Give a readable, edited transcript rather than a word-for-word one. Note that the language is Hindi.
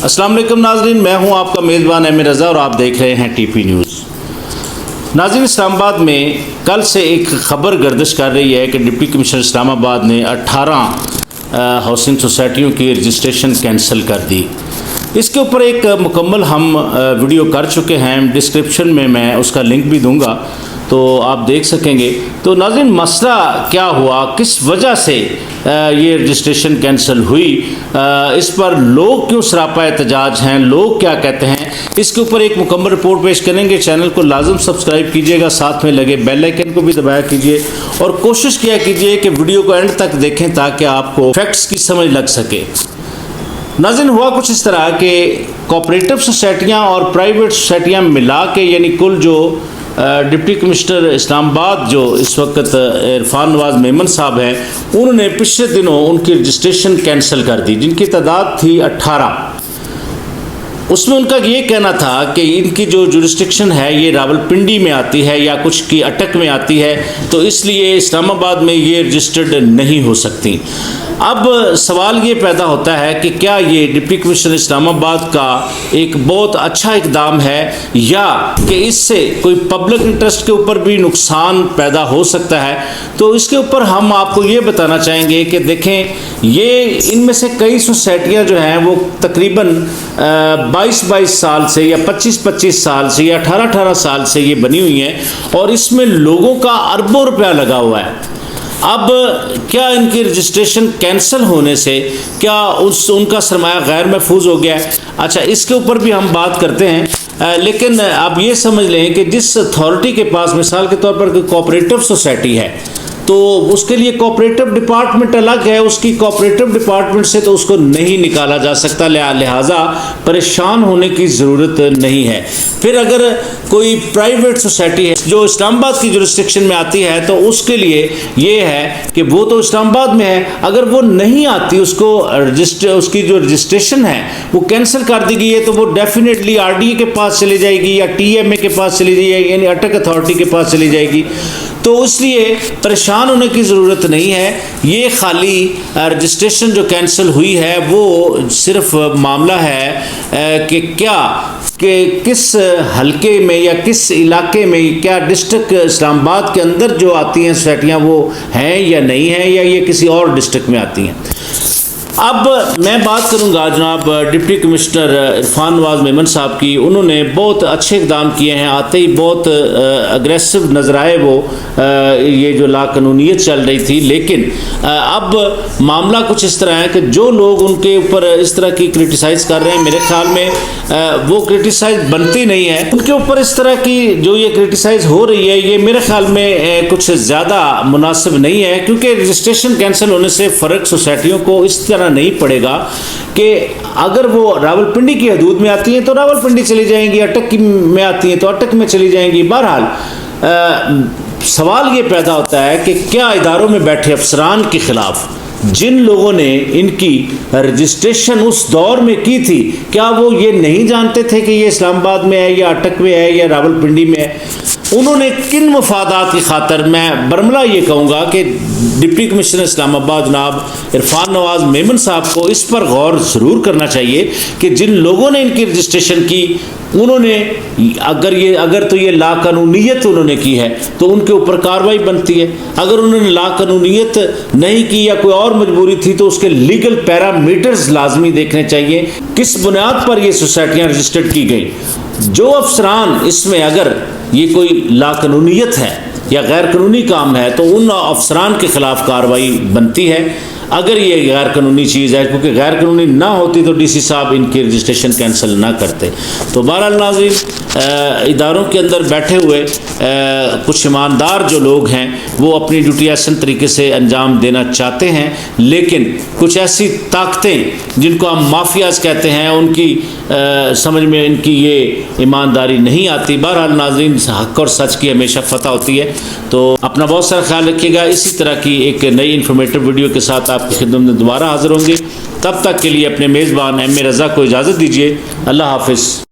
अस्सलाम वालेकुम नाज़रीन, मैं हूं आपका मेज़बान एम रज़ा और आप देख रहे हैं टीपी न्यूज़। नाज़रीन, इस्लामाबाद में कल से एक ख़बर गर्दिश कर रही है कि डिप्टी कमिश्नर इस्लामाबाद ने 18 हाउसिंग सोसाइटियों की रजिस्ट्रेशन कैंसिल कर दी। इसके ऊपर एक मुकम्मल हम वीडियो कर चुके हैं, डिस्क्रिप्शन में मैं उसका लिंक भी दूंगा तो आप देख सकेंगे। तो नाज़रीन, मसला क्या हुआ, किस वजह से ये रजिस्ट्रेशन कैंसिल हुई, इस पर लोग क्यों सरापा एहतजाज हैं, लोग क्या कहते हैं, इसके ऊपर एक मुकम्मल रिपोर्ट पेश करेंगे। चैनल को लाजम सब्सक्राइब कीजिएगा, साथ में लगे बेल आइकन को भी दबाया कीजिए और कोशिश किया कीजिए कि वीडियो को एंड तक देखें ताकि आपको फैक्ट्स की समझ लग सके। नाज़रीन, हुआ कुछ इस तरह कि कोऑपरेटिव सोसाइटियाँ और प्राइवेट सोसाइटियाँ मिला के, यानी कुल जो डिप्टी कमिश्नर इस्लामाबाद जो इस वक्त इरफान नवाज मेमन साहब हैं, उन्होंने पिछले दिनों उनकी रजिस्ट्रेशन कैंसिल कर दी, जिनकी तादाद थी 18। उसमें उनका ये कहना था कि इनकी जो जुरिस्डिक्शन है ये रावलपिंडी में आती है या कुछ की अटक में आती है, तो इसलिए इस्लामाबाद में ये रजिस्टर्ड नहीं हो सकती। अब सवाल ये पैदा होता है कि क्या ये डिप्टी कमिश्नर इस्लामाबाद का एक बहुत अच्छा इकदाम है या कि इससे कोई पब्लिक इंटरेस्ट के ऊपर भी नुकसान पैदा हो सकता है। तो इसके ऊपर हम आपको ये बताना चाहेंगे कि देखें, ये इनमें से कई सोसाइटियाँ जो हैं वो तकरीबन 22 साल से या 25 साल से या 18 साल से ये बनी हुई हैं और इसमें लोगों का अरबों रुपया लगा हुआ है। अब क्या इनकी रजिस्ट्रेशन कैंसिल होने से क्या उनका सरमाया गैर महफूज हो गया है? अच्छा, इसके ऊपर भी हम बात करते हैं, लेकिन आप ये समझ लें कि जिस अथॉरिटी के पास मिसाल के तौर पर कोई कोऑपरेटिव सोसाइटी है तो उसके लिए कोऑपरेटिव डिपार्टमेंट अलग है, उसकी कोऑपरेटिव डिपार्टमेंट से तो उसको नहीं निकाला जा सकता, लिहाजा परेशान होने की ज़रूरत नहीं है। फिर अगर कोई प्राइवेट सोसाइटी है जो इस्लामाबाद की जुरिस्डिक्शन में आती है तो उसके लिए ये है कि वो तो इस्लामाबाद में है, अगर वो नहीं आती, उसकी जो रजिस्ट्रेशन है वो कैंसिल कर दी गई है तो वो डेफिनेटली आरडीए के पास चली जाएगी या टीएमए के पास चली जाएगी, यानी अटक अथॉरिटी के पास चली जाएगी। तो इसलिए परेशान होने की ज़रूरत नहीं है। ये खाली रजिस्ट्रेशन जो कैंसिल हुई है वो सिर्फ मामला है कि किस हलके में या किस इलाके में, क्या डिस्ट्रिक्ट इस्लामाबाद के अंदर जो आती हैं सोसाइटियाँ वो हैं या नहीं हैं, या ये किसी और डिस्ट्रिक्ट में आती हैं। अब मैं बात करूंगा जनाब डिप्टी कमिश्नर इरफान नवाज मेमन साहब की। उन्होंने बहुत अच्छे इक़दाम किए हैं, आते ही बहुत अग्रेसिव नज़र आए वो, ये जो लाकानूनीयत चल रही थी। लेकिन अब मामला कुछ इस तरह है कि जो लोग उनके ऊपर इस तरह की क्रिटिसाइज़ कर रहे हैं, मेरे ख्याल में वो क्रिटिसाइज़ बनती नहीं है। उनके ऊपर इस तरह की जो ये क्रिटिसाइज़ हो रही है, ये मेरे ख्याल में कुछ ज़्यादा मुनासिब नहीं है, क्योंकि रजिस्ट्रेशन कैंसिल होने से फ़र्क सोसाइटियों को इस तरह नहीं पड़ेगा कि अगर वो रावलपिंडी की हदूद में आती हैं तो रावलपिंडी चली जाएंगी, अटक में आती हैं तो अटक में चली जाएंगी। बहरहाल सवाल ये पैदा होता है कि क्या इदारों में बैठे अफसरान के खिलाफ जिन लोगों ने इनकी रजिस्ट्रेशन उस दौर में की थी, क्या वो ये नहीं जानते थे कि ये इस्लामाबाद में है या अटक में है या रावलपिंडी में है? उन्होंने किन मफादात की खातर, मैं बरमला ये कहूँगा कि डिप्टी कमिश्नर इस्लामाबाद जनाब इरफान नवाज मेमन साहब को इस पर गौर ज़रूर करना चाहिए कि जिन लोगों ने इनकी रजिस्ट्रेशन की, उन्होंने अगर तो ये लाकानूनीयत उन्होंने की है तो उनके ऊपर कार्रवाई बनती है। अगर उन्होंने लाकानूनीयत नहीं की या कोई और मजबूरी थी तो उसके लीगल पैरामीटर्स लाजमी देखने चाहिए, किस बुनियाद पर ये सोसाइटियाँ रजिस्टर्ड की गई। जो अफसरान इसमें अगर ये कोई लाकानूनीयत है या गैर कानूनी काम है तो उन अफसरान के खिलाफ कार्रवाई बनती है। अगर ये गैर कानूनी चीज़ है, क्योंकि गैर कानूनी ना होती तो डीसी साहब इनकी रजिस्ट्रेशन कैंसिल ना करते। तो बहरहाल नाज़रीन, इदारों के अंदर बैठे हुए कुछ ईमानदार जो लोग हैं वो अपनी ड्यूटी ऐसे तरीके से अंजाम देना चाहते हैं, लेकिन कुछ ऐसी ताकतें जिनको हम माफियाज कहते हैं उनकी समझ में इनकी ये ईमानदारी नहीं आती। बहरहाल नाज़रीन, हक़ और सच की हमेशा फतह होती है। तो अपना बहुत सारा ख्याल रखिएगा। इसी तरह की एक नई इन्फॉर्मेटिव वीडियो के साथ आपकी खिदमत में दोबारा हाजिर होंगे। तब तक के लिए अपने मेज़बान एम रज़ा को इजाज़त दीजिए। अल्लाह हाफ़िज़।